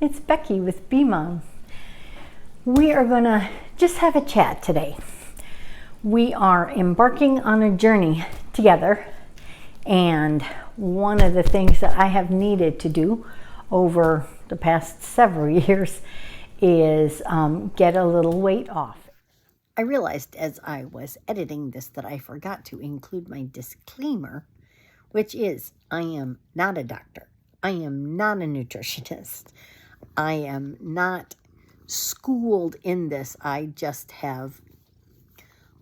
it's Becky with Bee Mom. We are gonna just have a chat today. We are embarking on a journey together, and one of the things that I have needed to do over the past several years is get a little weight off. I realized as I was editing this that I forgot to include my disclaimer, which is I am not a doctor. I am not a nutritionist. I am not schooled in this. I just have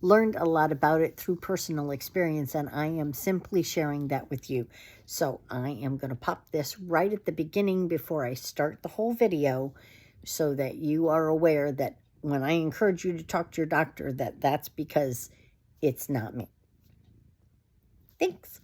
learned a lot about it through personal experience, and I am simply sharing that with you. So I am going to pop this right at the beginning before I start the whole video so that you are aware that when I encourage you to talk to your doctor, that's because it's not me. Thanks.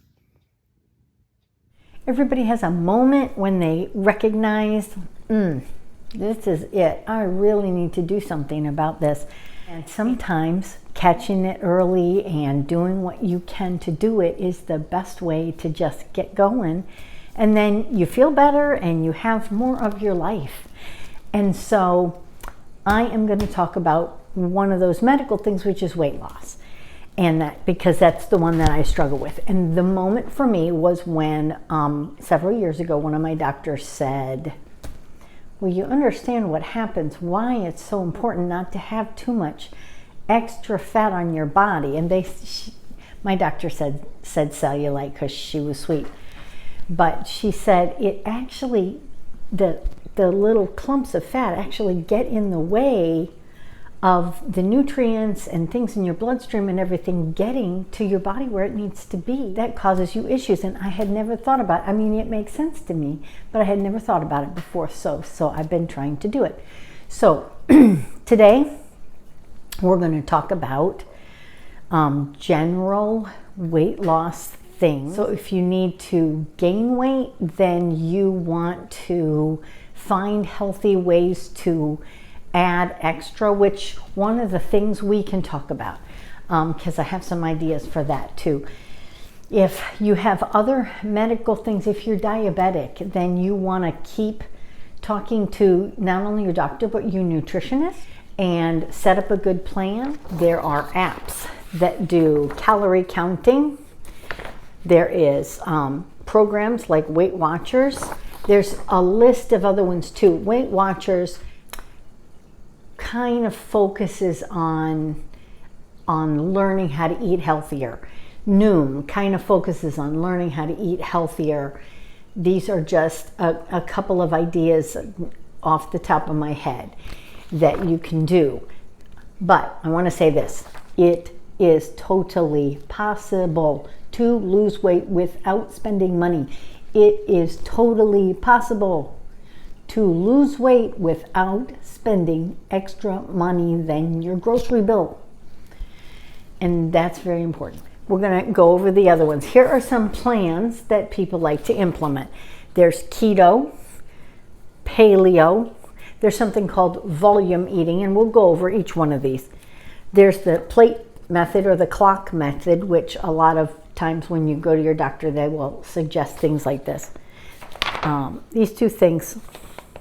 Everybody has a moment when they recognize, this is it. I really need to do something about this. And sometimes catching it early and doing what you can to do it is the best way to just get going. And then you feel better and you have more of your life. And so I am going to talk about one of those medical things, which is weight loss. And that because that's the one that I struggle with. And the moment for me was when several years ago, one of my doctors said, well, you understand what happens, why it's so important not to have too much extra fat on your body. And my doctor said cellulite because she was sweet. But she said it actually, the little clumps of fat actually get in the way of the nutrients and things in your bloodstream and everything getting to your body where it needs to be. That causes you issues, and I had never thought about it. I mean, it makes sense to me, but I had never thought about it before, so I've been trying to do it. So today we're going to talk about general weight loss things. So if you need to gain weight, then you want to find healthy ways to add extra, which one of the things we can talk about, because I have some ideas for that too. If you have other medical things, if you're diabetic, then you want to keep talking to not only your doctor, but your nutritionist and set up a good plan. There are apps that do calorie counting. There is programs like Weight Watchers. There's a list of other ones too. Weight Watchers kind of focuses on learning how to eat healthier. Noom kind of focuses on learning how to eat healthier. These are just a couple of ideas off the top of my head that you can do. But I want to say this, it is totally possible to lose weight without spending money. It is totally possible to lose weight without spending extra money than your grocery bill. And that's very important. We're going to go over the other ones. Here are some plans that people like to implement. There's keto, paleo, there's something called volume eating, and we'll go over each one of these. There's the plate method or the clock method, which a lot of times when you go to your doctor, they will suggest things like this. These two things,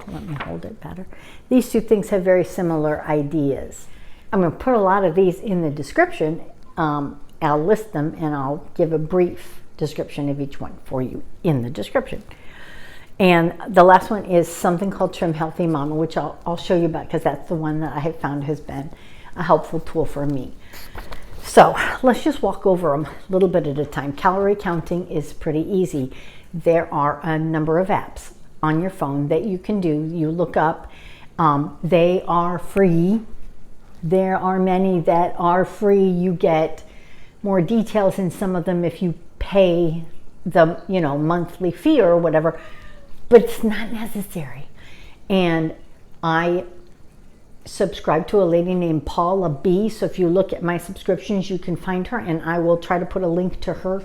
let me hold it better. These two things have very similar ideas. I'm going to put a lot of these in the description. I'll list them and I'll give a brief description of each one for you in the description. And the last one is something called Trim Healthy Mama, which I'll show you about because that's the one that I have found has been a helpful tool for me. So let's just walk over them a little bit at a time. Calorie counting is pretty easy. There are a number of apps on your phone that you can do. You look up, they are free. There are many that are free. You get more details in some of them if you pay the monthly fee or whatever, but it's not necessary. And I subscribe to a lady named Paula B. So if you look at my subscriptions, you can find her, and I will try to put a link to her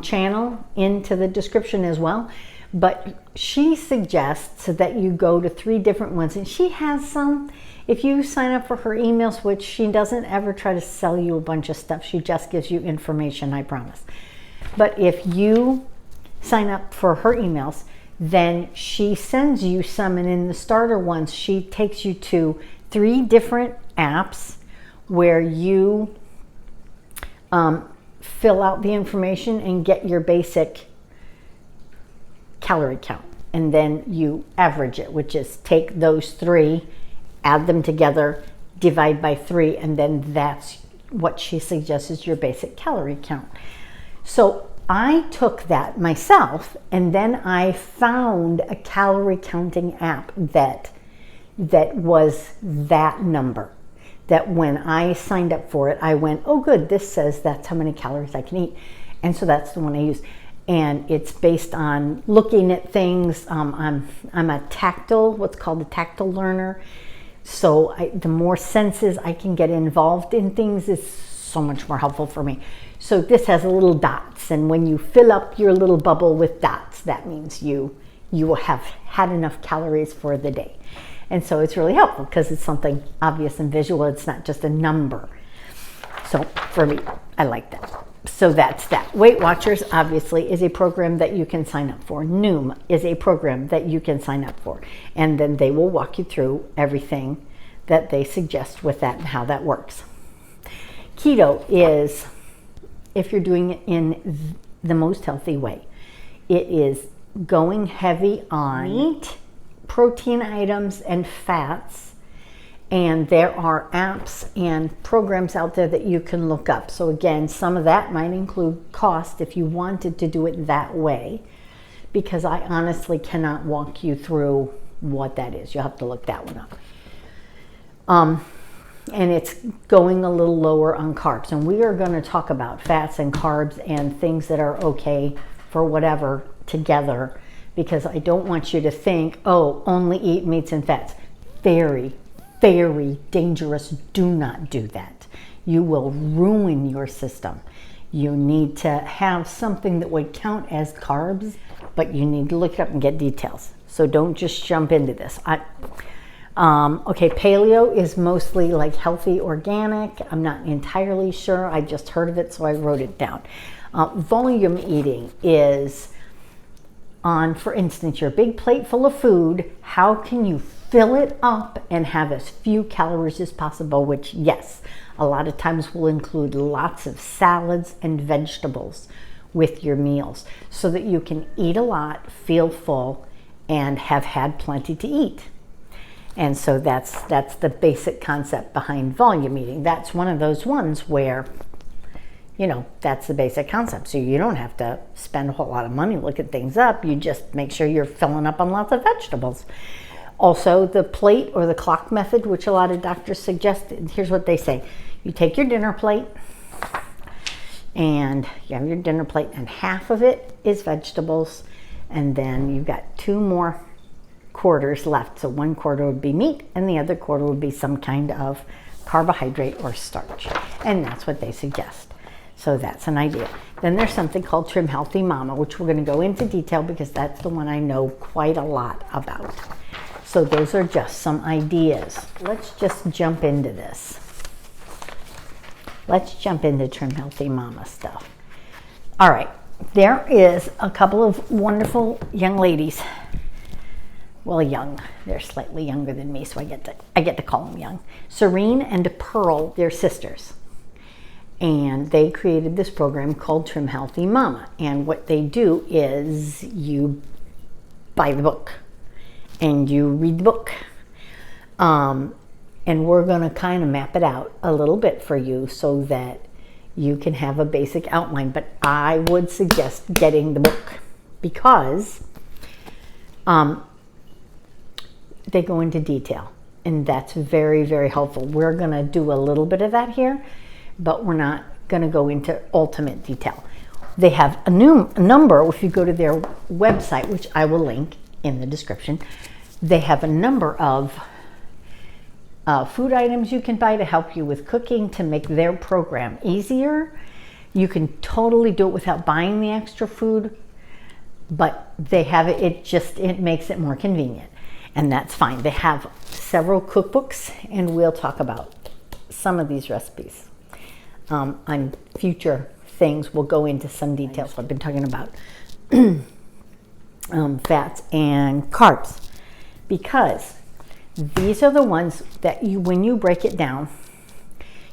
channel into the description as well. But she suggests that you go to 3 different ones, and she has some. If you sign up for her emails, which she doesn't ever try to sell you a bunch of stuff, she just gives you information, I promise. But if you sign up for her emails, then she sends you some, and in the starter ones, she takes you to 3 different apps where you fill out the information and get your basic calorie count. And then you average it, which is take those 3, add them together, divide by 3, and then that's what she suggests is your basic calorie count. So I took that myself, and then I found a calorie counting app that was that number. That when I signed up for it, I went, oh good, this says that's how many calories I can eat. And so that's the one I use. And it's based on looking at things. I'm a tactile, what's called a tactile learner. So the more senses I can get involved in things is so much more helpful for me. So this has little dots, and when you fill up your little bubble with dots, that means you will have had enough calories for the day. And so it's really helpful because it's something obvious and visual. It's not just a number. So for me, I like that. So that's that. Weight Watchers obviously is a program that you can sign up for. Noom is a program that you can sign up for. And then they will walk you through everything that they suggest with that and how that works. Keto is, if you're doing it in the most healthy way, it is going heavy on meat, protein items, and fats. And there are apps and programs out there that you can look up. So again, some of that might include cost if you wanted to do it that way, because I honestly cannot walk you through what that is. You'll have to look that one up. And it's going a little lower on carbs. And we are going to talk about fats and carbs and things that are okay for whatever together, because I don't want you to think, oh, only eat meats and fats. Very, very dangerous. Do not do that. You will ruin your system. You need to have something that would count as carbs, but you need to look it up and get details. So don't just jump into this. Okay, paleo is mostly like healthy organic. I'm not entirely sure. I just heard of it, so I wrote it down. Volume eating is on, for instance, your big plate full of food. How can you fill it up and have as few calories as possible, which, yes, a lot of times will include lots of salads and vegetables with your meals so that you can eat a lot, feel full, and have had plenty to eat. And so that's the basic concept behind volume eating. That's one of those ones where, you know, that's the basic concept. So you don't have to spend a whole lot of money looking things up. You just make sure you're filling up on lots of vegetables. Also, the plate or the clock method, which a lot of doctors suggest, here's what they say. You take your dinner plate, and you have your dinner plate, and half of it is vegetables, and then you've got 2 more quarters left. So 1 quarter would be meat, and the other quarter would be some kind of carbohydrate or starch. And that's what they suggest. So that's an idea. Then there's something called Trim Healthy Mama, which we're going to go into detail because that's the one I know quite a lot about. So those are just some ideas. Let's just jump into this. Let's jump into Trim Healthy Mama stuff. All right, there is a couple of wonderful young ladies. Well, young, they're slightly younger than me, so I get to call them young. Serene and Pearl, they're sisters. And they created this program called Trim Healthy Mama. And what they do is you buy the book and you read the book. And we're going to kind of map it out a little bit for you so that you can have a basic outline. But I would suggest getting the book because they go into detail. And that's very, very helpful. We're going to do a little bit of that here, but we're not going to go into ultimate detail. They have a number, if you go to their website, which I will link in the description, they have a number of food items you can buy to help you with cooking to make their program easier. You can totally do it without buying the extra food, but they have it makes it more convenient, and that's fine. They have several cookbooks, and we'll talk about some of these recipes. On future things, we'll go into some details I've been talking about. fats and carbs, because these are the ones that when you break it down,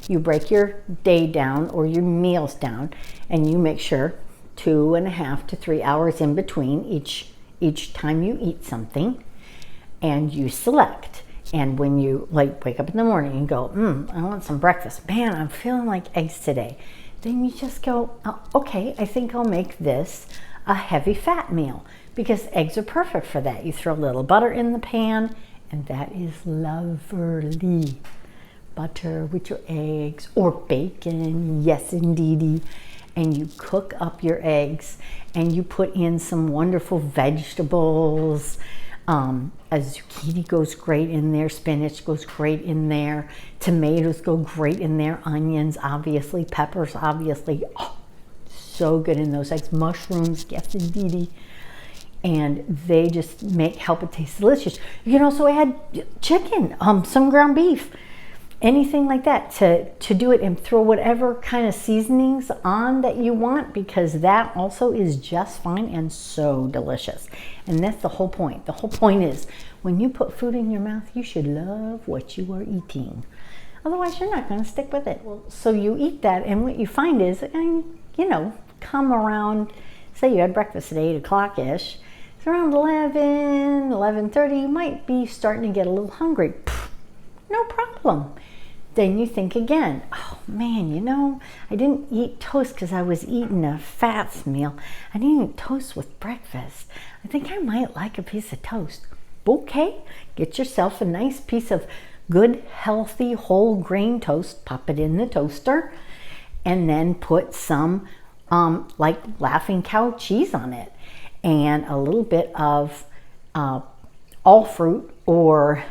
you break your day down or your meals down, and you make sure 2.5 to 3 hours in between each time you eat something, and you select. And when you wake up in the morning and go, I want some breakfast. Man, I'm feeling like eggs today. Then you just go, oh, okay, I think I'll make this a heavy fat meal, because eggs are perfect for that. You throw a little butter in the pan, and that is lovely. Butter with your eggs, or bacon, yes indeedy. And you cook up your eggs, and you put in some wonderful vegetables. A zucchini goes great in there, spinach goes great in there, tomatoes go great in there, onions obviously, peppers obviously. Oh, so good in those eggs. Mushrooms, yes indeedy. And they just help it taste delicious. You can also add chicken, some ground beef, anything like that to do it, and throw whatever kind of seasonings on that you want, because that also is just fine and so delicious. And that's the whole point. The whole point is, when you put food in your mouth, you should love what you are eating. Otherwise, you're not going to stick with it. So you eat that, and what you find is, come around, say you had breakfast at 8 o'clock-ish, it's around 11:30, you might be starting to get a little hungry. No problem. Then you think again, oh man, I didn't eat toast because I was eating a fats meal. I didn't eat toast with breakfast. I think I might like a piece of toast. Okay, get yourself a nice piece of good, healthy, whole grain toast, pop it in the toaster, and then put some Laughing Cow cheese on it, and a little bit of all fruit, or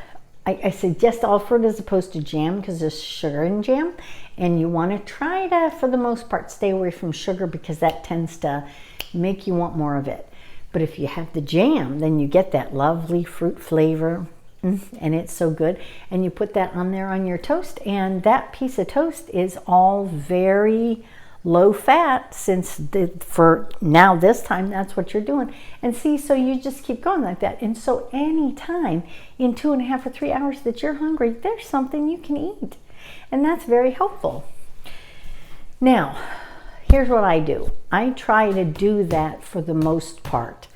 I suggest all fruit as opposed to jam, because there's sugar in jam, and you want to try to, for the most part, stay away from sugar, because that tends to make you want more of it. But if you have the jam, then you get that lovely fruit flavor, and it's so good. And you put that on there on your toast, and that piece of toast is all very low fat, since for now this time that's what you're doing. And see, so you just keep going like that. And so anytime in 2.5 or 3 hours that you're hungry, there's something you can eat, and that's very helpful. Now, here's what I do. I try to do that for the most part.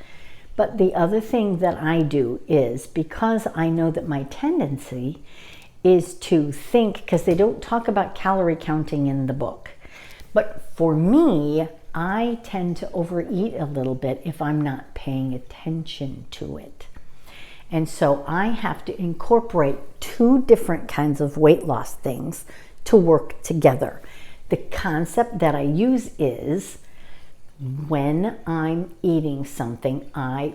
But the other thing that I do is, because I know that my tendency is to think, because they don't talk about calorie counting in the book, but for me, I tend to overeat a little bit if I'm not paying attention to it. And so I have to incorporate 2 different kinds of weight loss things to work together. The concept that I use is, when I'm eating something, I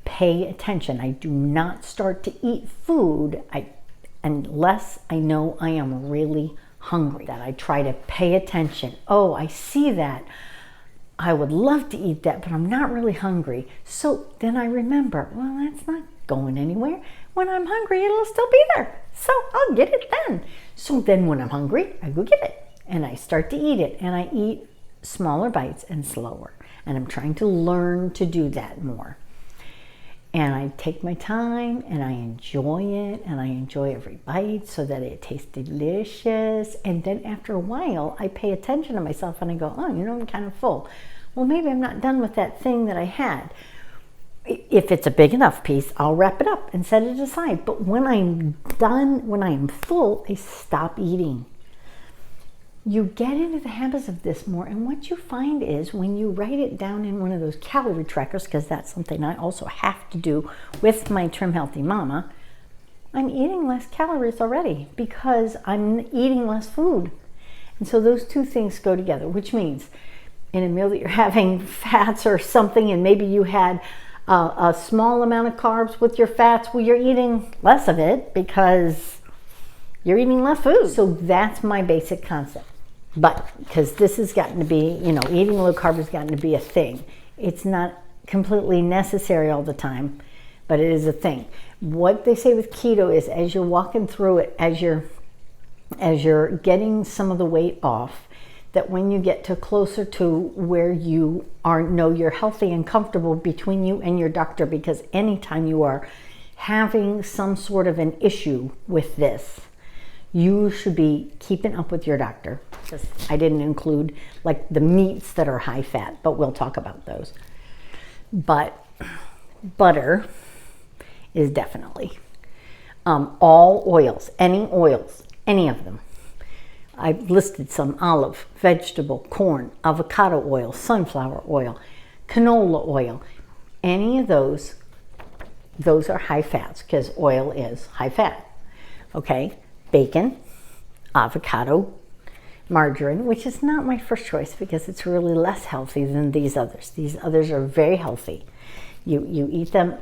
pay attention. I do not start to eat food unless I know I am really hungry. That I try to pay attention. Oh, I see that. I would love to eat that, but I'm not really hungry. So then I remember, well, that's not going anywhere. When I'm hungry, it'll still be there. So I'll get it then. So then when I'm hungry, I go get it. And I start to eat it. And I eat smaller bites and slower. And I'm trying to learn to do that more. And I take my time, and I enjoy it, and I enjoy every bite so that it tastes delicious. And then after a while, I pay attention to myself, and I go, oh, I'm kind of full. Well, maybe I'm not done with that thing that I had. If it's a big enough piece, I'll wrap it up and set it aside. But when I'm done, when I am full, I stop eating. You get into the habits of this more, and what you find is, when you write it down in one of those calorie trackers, because that's something I also have to do with my Trim Healthy Mama, I'm eating less calories already because I'm eating less food. And so those 2 things go together, which means in a meal that you're having fats or something, and maybe you had a small amount of carbs with your fats, well, you're eating less of it because you're eating less food. So that's my basic concept. But because this has gotten to be, eating low carb has gotten to be a thing. It's not completely necessary all the time, but it is a thing. What they say with keto is, as you're walking through it, as you're getting some of the weight off, that when you get to closer to where you know you're healthy and comfortable between you and your doctor, because anytime you are having some sort of an issue with this, you should be keeping up with your doctor. I didn't include like the meats that are high fat, but we'll talk about those. But butter is definitely all oils, any of them. I've listed some: olive, vegetable, corn, avocado oil, sunflower oil, canola oil. Any of those are high fats because oil is high fat. Okay, bacon, avocado, margarine, which is not my first choice because it's really less healthy than these others. These others are very healthy. You eat them,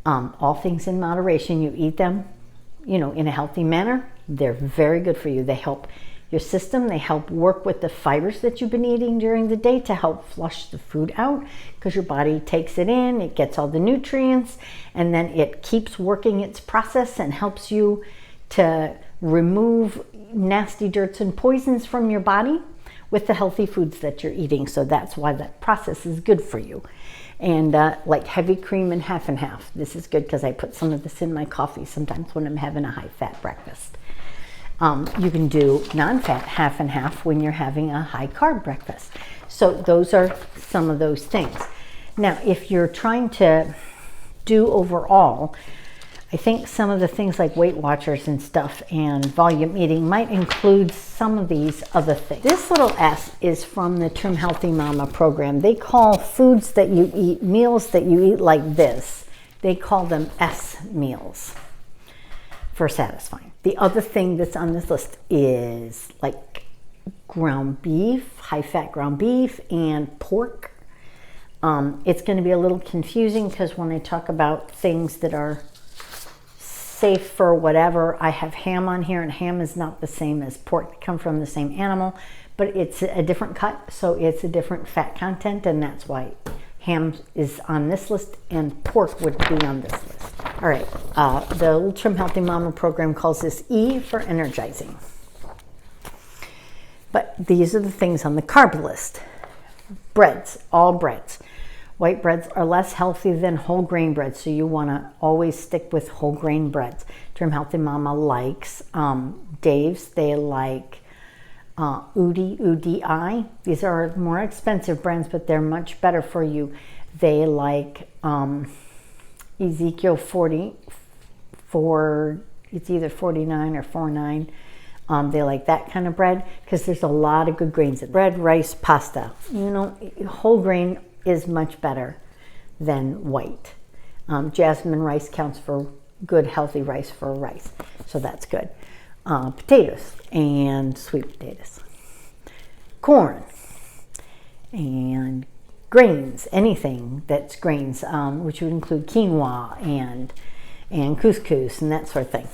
all things in moderation. You eat them, in a healthy manner. They're very good for you. They help your system. They help work with the fibers that you've been eating during the day to help flush the food out, because your body takes it in, it gets all the nutrients, and then it keeps working its process and helps you to remove nasty dirts and poisons from your body with the healthy foods that you're eating. So that's why that process is good for you. And like heavy cream and half. This is good because I put some of this in my coffee sometimes when I'm having a high-fat breakfast. You can do non-fat half and half when you're having a high-carb breakfast. So those are some of those things. Now, if you're trying to do overall, I think some of the things like Weight Watchers and stuff and volume eating might include some of these other things. This little S is from the Trim Healthy Mama program. They call foods that you eat, meals that you eat like this, they call them S meals for satisfying. The other thing that's on this list is like ground beef, high-fat ground beef, and pork. It's going to be a little confusing because when I talk about things that are safe for whatever, I have ham on here, and ham is not the same as pork. They come from the same animal, but it's a different cut, so it's a different fat content, and that's why ham is on this list and pork would be on this list. All right, the Little Trim Healthy Mama program calls this E for energizing. But these are the things on the carb list. Breads, all breads. White breads are less healthy than whole grain breads, so you want to always stick with whole grain breads. Trim Healthy Mama likes Dave's. They like UDI. These are more expensive brands, but they're much better for you. They like Ezekiel 44, it's either 49 or 49. They like that kind of bread because there's a lot of good grains in bread, rice, pasta. Whole grain is much better than white. Jasmine rice counts for good, healthy rice for rice, so that's good. Potatoes and sweet potatoes, corn, and grains, anything that's grains, which would include quinoa and couscous and that sort of thing.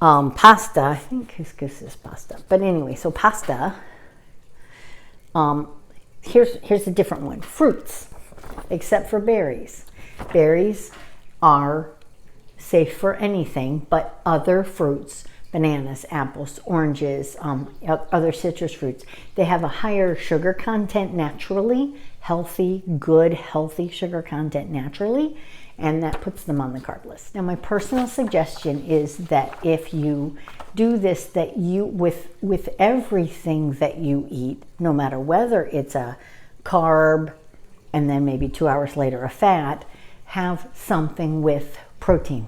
Pasta, I think couscous is pasta, but anyway, so pasta. Here's a different one. Fruits, except for berries. Berries are safe for anything, but other fruits, bananas, apples, oranges, other citrus fruits, they have a higher sugar content naturally, good, healthy sugar content naturally, and that puts them on the carb list. Now, my personal suggestion is that if you do this, that you, with everything that you eat, no matter whether it's a carb and then maybe 2 hours later a fat, have something with protein,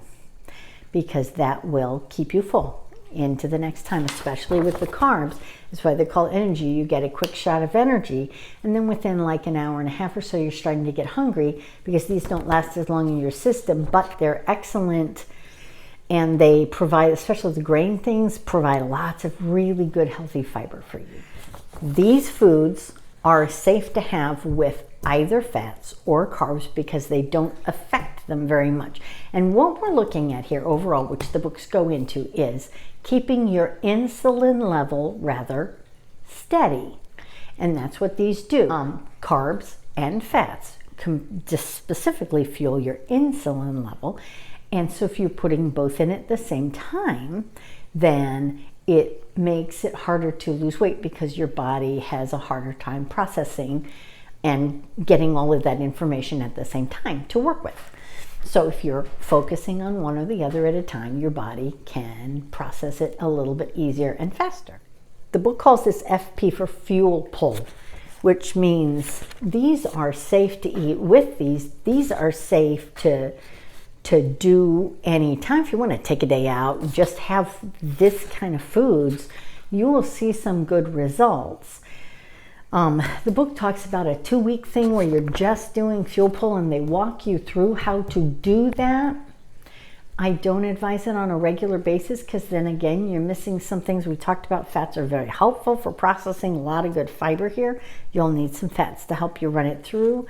because that will keep you full into the next time, especially with the carbs. That's why they call it energy. You get a quick shot of energy, and then within like an hour and a half or so, you're starting to get hungry, because these don't last as long in your system, but they're excellent, and they provide, especially the grain things, provide lots of really good healthy fiber for you. These foods are safe to have with either fats or carbs because they don't affect them very much. And what we're looking at here overall, which the books go into, is keeping your insulin level rather steady. And that's what these do. Carbs and fats can just specifically fuel your insulin level. And so if you're putting both in at the same time, then it makes it harder to lose weight because your body has a harder time processing and getting all of that information at the same time to work with. So if you're focusing on one or the other at a time, your body can process it a little bit easier and faster. The book calls this FP for fuel pull, which means these are safe to eat with these are safe to do anytime. If you want to take a day out and just have this kind of foods, you will see some good results. The book talks about a 2-week thing where you're just doing fuel pull, and they walk you through how to do that. I don't advise it on a regular basis because then again, you're missing some things we talked about. Fats are very helpful for processing, a lot of good fiber here. You'll need some fats to help you run it through,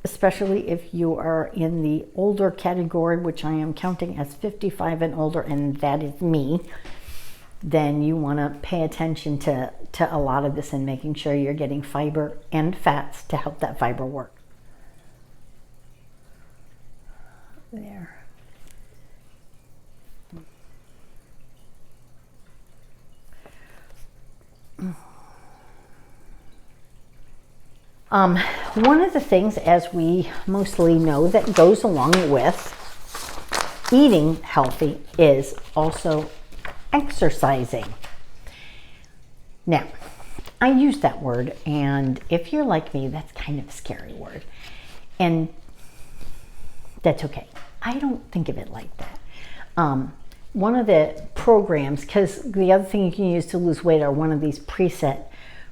especially if you are in the older category, which I am counting as 55 and older, and that is me. Then you want to pay attention to a lot of this and making sure you're getting fiber and fats to help that fiber work. There. One of the things, as we mostly know, that goes along with eating healthy is also exercising. Now, I use that word, and if you're like me, that's kind of a scary word. And that's okay. I don't think of it like that. One of the programs, because the other thing you can use to lose weight are one of these preset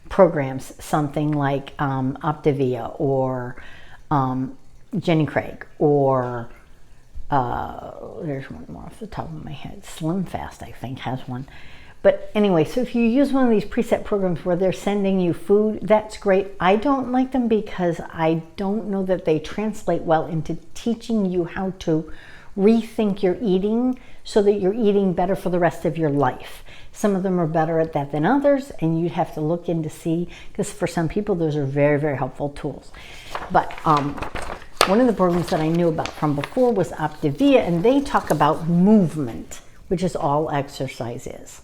programs, something like Optavia or Jenny Craig, or there's one more off the top of my head. Slim Fast, I think, has one. But anyway, so if you use one of these preset programs where they're sending you food, that's great. I don't like them because I don't know that they translate well into teaching you how to rethink your eating so that you're eating better for the rest of your life. Some of them are better at that than others, and you'd have to look in to see, because for some people, those are very, very helpful tools. But one of the programs that I knew about from before was Optavia, and they talk about movement, which is all exercise is.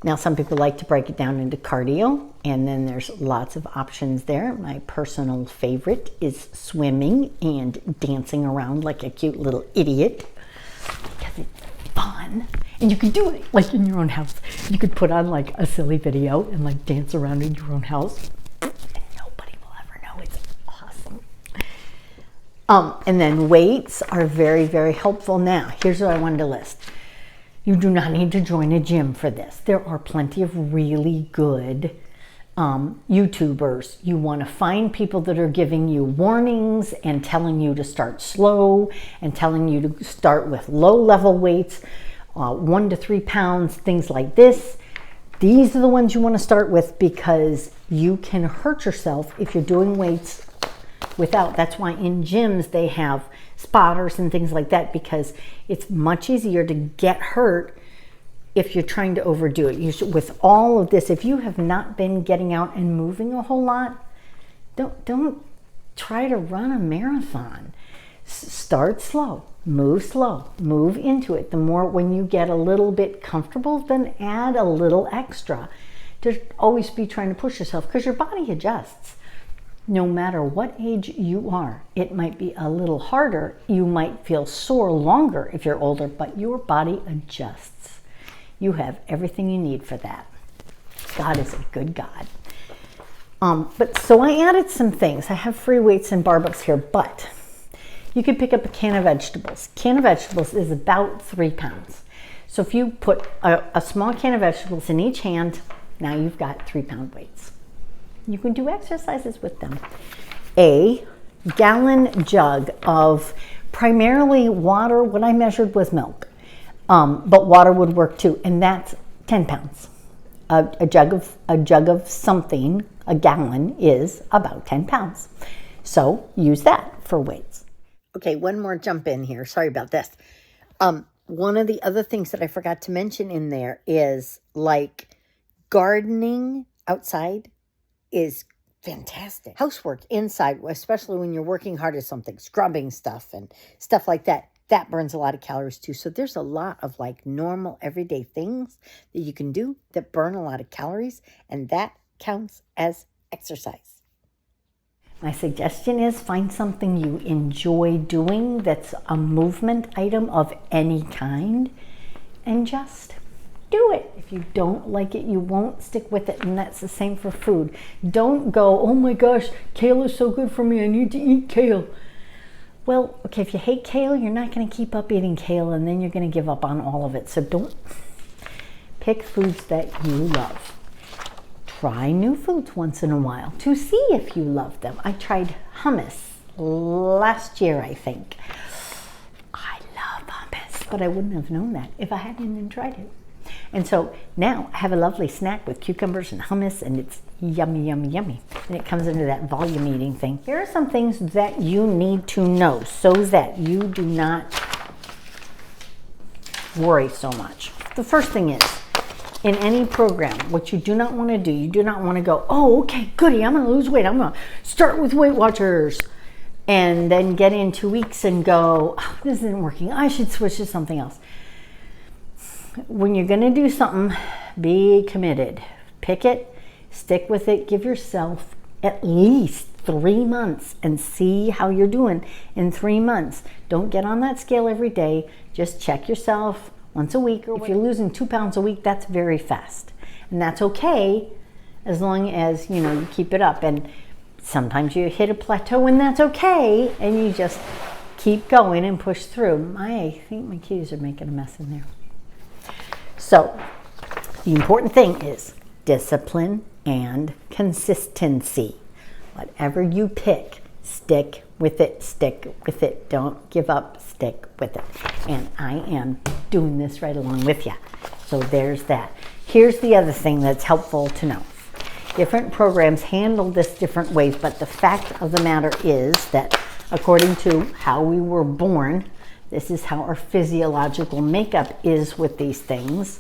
Now, some people like to break it down into cardio, and then there's lots of options there. My personal favorite is swimming and dancing around like a cute little idiot, because it's fun. And you can do it like in your own house. You could put on like a silly video and like dance around in your own house, and nobody will ever know. It's awesome. And then weights are very, very helpful. Now, here's what I wanted to list. You do not need to join a gym for this. There are plenty of really good YouTubers. You want to find people that are giving you warnings and telling you to start slow and telling you to start with low level weights, 1 to 3 pounds, things like this. These are the ones you want to start with because you can hurt yourself if you're doing weights without. That's why in gyms they have spotters and things like that, because it's much easier to get hurt if you're trying to overdo it. You should, with all of this, if you have not been getting out and moving a whole lot, don't try to run a marathon. Start slow, move into it. The more, when you get a little bit comfortable, then add a little extra. To always be trying to push yourself, because your body adjusts. No matter what age you are, it might be a little harder. You might feel sore longer if you're older, but your body adjusts. You have everything you need for that. God is a good God. But so I added some things. I have free weights and barbells here, but you can pick up a can of vegetables. Can of vegetables is about 3 pounds. So if you put a small can of vegetables in each hand, now you've got 3-pound weights. You can do exercises with them. A gallon jug of primarily water. What I measured was milk, but water would work too, and that's 10 pounds. A jug of something, a gallon, is about 10 pounds. So use that for weights. Okay, one more jump in here. Sorry about this. One of the other things that I forgot to mention in there is like gardening outside is fantastic. Housework inside, especially when you're working hard at something, scrubbing stuff and stuff like that. that burns a lot of calories too. So there's a lot of like normal everyday things that you can do that burn a lot of calories, and that counts as exercise. My suggestion is find something you enjoy doing that's a movement item of any kind and just do it. If you don't like it, you won't stick with it, and that's the same for food. Don't go, oh my gosh, kale is so good for me, I need to eat kale. Well, okay, if you hate kale, you're not going to keep up eating kale, and then you're going to give up on all of it. So don't pick foods that you love. Try new foods once in a while to see if you love them. I tried hummus last year, I think. I love hummus, but I wouldn't have known that if I hadn't even tried it. And so now I have a lovely snack with cucumbers and hummus, and it's yummy, yummy, yummy. And it comes into that volume eating thing. Here are some things that you need to know so that you do not worry so much. The first thing is, in any program, what you do not want to do, you do not want to go, oh, okay, goody, I'm going to lose weight. I'm going to start with Weight Watchers. And then get in 2 weeks and go, oh, this isn't working. I should switch to something else. When you're going to do something, be committed. Pick it, stick with it, give yourself at least 3 months and see how you're doing in 3 months. Don't get on that scale every day. Just check yourself once a week. Or if you're losing 2 pounds a week, that's very fast. And that's okay as long as, you keep it up. And sometimes you hit a plateau, and that's okay. And you just keep going and push through. I think my kitties are making a mess in there. So the important thing is discipline and consistency. Whatever you pick, stick with it. Don't give up, stick with it. And I am doing this right along with you. So there's that. Here's the other thing that's helpful to know. Different programs handle this different ways, but the fact of the matter is that according to how we were born, this is how our physiological makeup is with these things.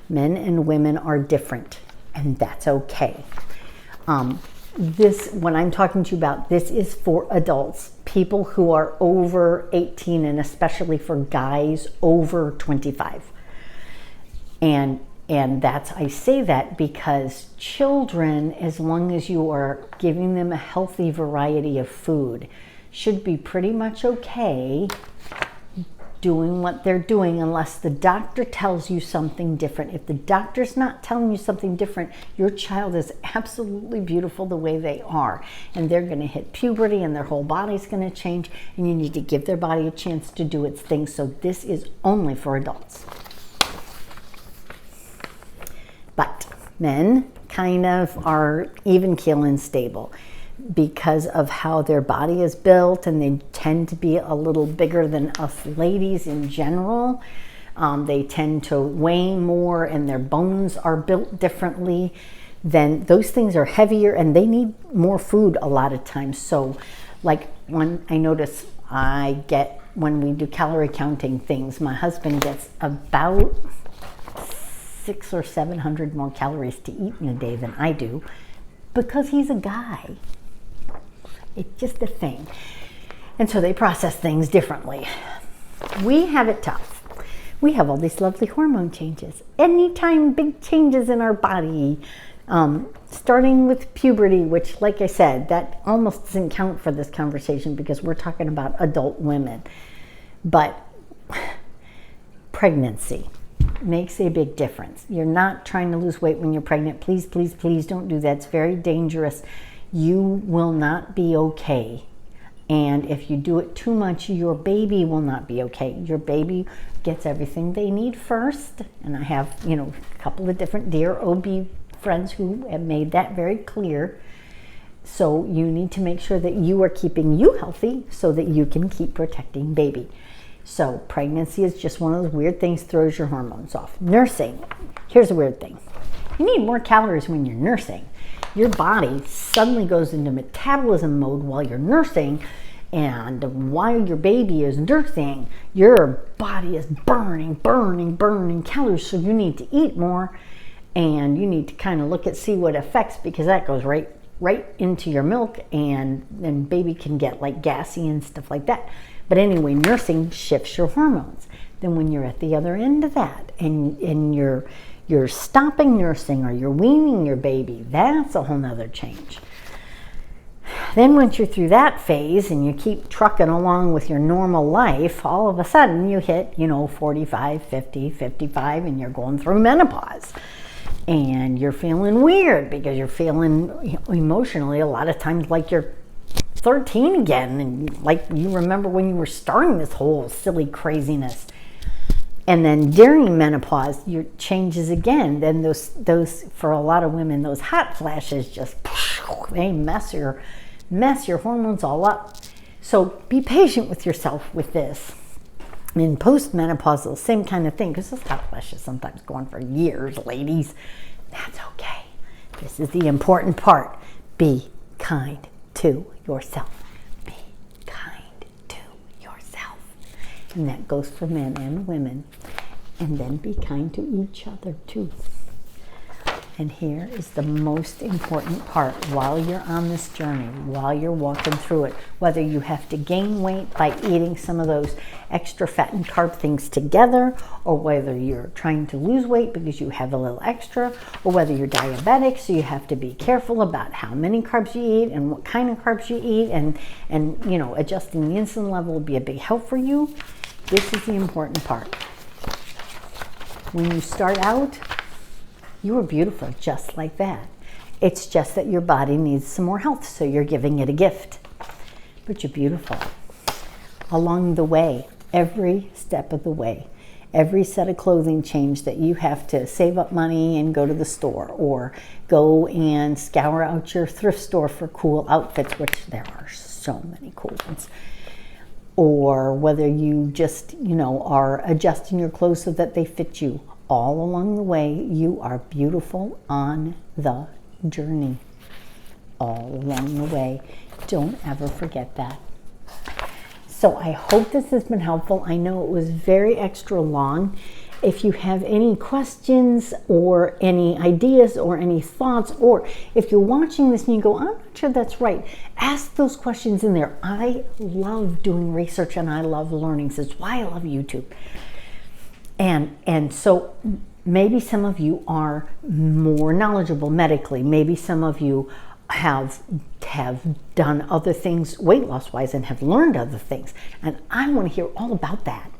Men and women are different, and that's okay. What I'm talking to you about, this is for adults, people who are over 18, and especially for guys over 25. And I say that because children, as long as you are giving them a healthy variety of food, should be pretty much okay doing what they're doing unless the doctor tells you something different. If the doctor's not telling you something different, your child is absolutely beautiful the way they are. And they're going to hit puberty and their whole body's going to change, and you need to give their body a chance to do its thing. So this is only for adults. But men kind of are even keel and stable because of how their body is built, and they tend to be a little bigger than us ladies in general. They tend to weigh more, and their bones are built differently. Then those things are heavier, and they need more food a lot of times. So like when I notice when we do calorie counting things, my husband gets about 600 or 700 more calories to eat in a day than I do, because he's a guy. It's just a thing. And so they process things differently. We have it tough. We have all these lovely hormone changes. Anytime big changes in our body, starting with puberty, which, like I said, that almost doesn't count for this conversation because we're talking about adult women. But pregnancy makes a big difference. You're not trying to lose weight when you're pregnant. Please, please, please don't do that. It's very dangerous. You will not be okay. And if you do it too much, your baby will not be okay. Your baby gets everything they need first. And I have, a couple of different dear OB friends who have made that very clear. So you need to make sure that you are keeping you healthy so that you can keep protecting baby. So pregnancy is just one of those weird things, throws your hormones off. Nursing, here's a weird thing. You need more calories when you're nursing. Your body suddenly goes into metabolism mode while you're nursing, and while your baby is nursing, your body is burning calories, so you need to eat more, and you need to kind of see what affects, because that goes right right into your milk, and then baby can get like gassy and stuff like that. But anyway, nursing shifts your hormones. Then when you're at the other end of that and you're stopping nursing or you're weaning your baby, that's a whole nother change. Then once you're through that phase and you keep trucking along with your normal life, all of a sudden you hit, 45, 50, 55, and you're going through menopause. And you're feeling weird because you're feeling emotionally a lot of times like you're 13 again, and like you remember when you were starting this whole silly craziness. And then during menopause, your changes again. Then those for a lot of women, those hot flashes just they mess your hormones all up. So be patient with yourself with this. In postmenopausal, same kind of thing, because those hot flashes sometimes go on for years, ladies. That's okay. This is the important part. Be kind to yourself. Be kind to yourself. And that goes for men and women. And then be kind to each other too. And here is the most important part while you're on this journey, while you're walking through it, whether you have to gain weight by eating some of those extra fat and carb things together, or whether you're trying to lose weight because you have a little extra, or whether you're diabetic, so you have to be careful about how many carbs you eat and what kind of carbs you eat, and adjusting the insulin level will be a big help for you. This is the important part. When you start out, you are beautiful just like that. It's just that your body needs some more health, so you're giving it a gift. But you're beautiful. Along the way, every step of the way, every set of clothing change that you have to save up money and go to the store, or go and scour out your thrift store for cool outfits, which there are so many cool ones. Or whether you just, are adjusting your clothes so that they fit you. All along the way, you are beautiful on the journey. All along the way. Don't ever forget that. So I hope this has been helpful. I know it was very extra long. If you have any questions or any ideas or any thoughts, or if you're watching this and you go, I'm not sure that's right, ask those questions in there. I love doing research and I love learning. So it's why I love YouTube. And so maybe some of you are more knowledgeable medically. Maybe some of you have done other things weight loss wise and have learned other things. And I want to hear all about that.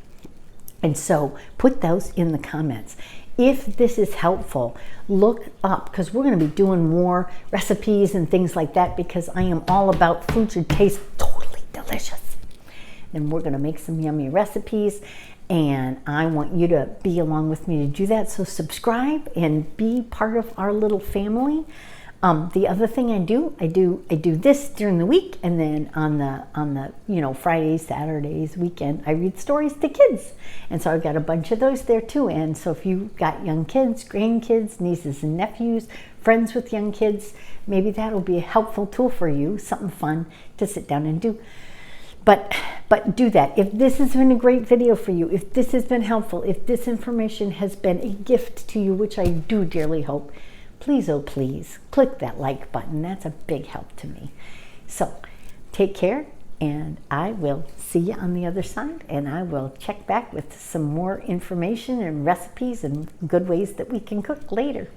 And so put those in the comments. If this is helpful, look up, because we're going to be doing more recipes and things like that, because I am all about food should taste totally delicious. And we're going to make some yummy recipes. And I want you to be along with me to do that. So subscribe and be part of our little family. The other thing I do this during the week, and then on the Fridays, Saturdays, weekend, I read stories to kids. And so I've got a bunch of those there too. And so if you've got young kids, grandkids, nieces and nephews, friends with young kids, maybe that'll be a helpful tool for you, something fun to sit down and do. But do that. If this has been a great video for you, if this has been helpful, if this information has been a gift to you, which I do dearly hope, please, oh please, click that like button. That's a big help to me. So take care, and I will see you on the other side, and I will check back with some more information and recipes and good ways that we can cook later.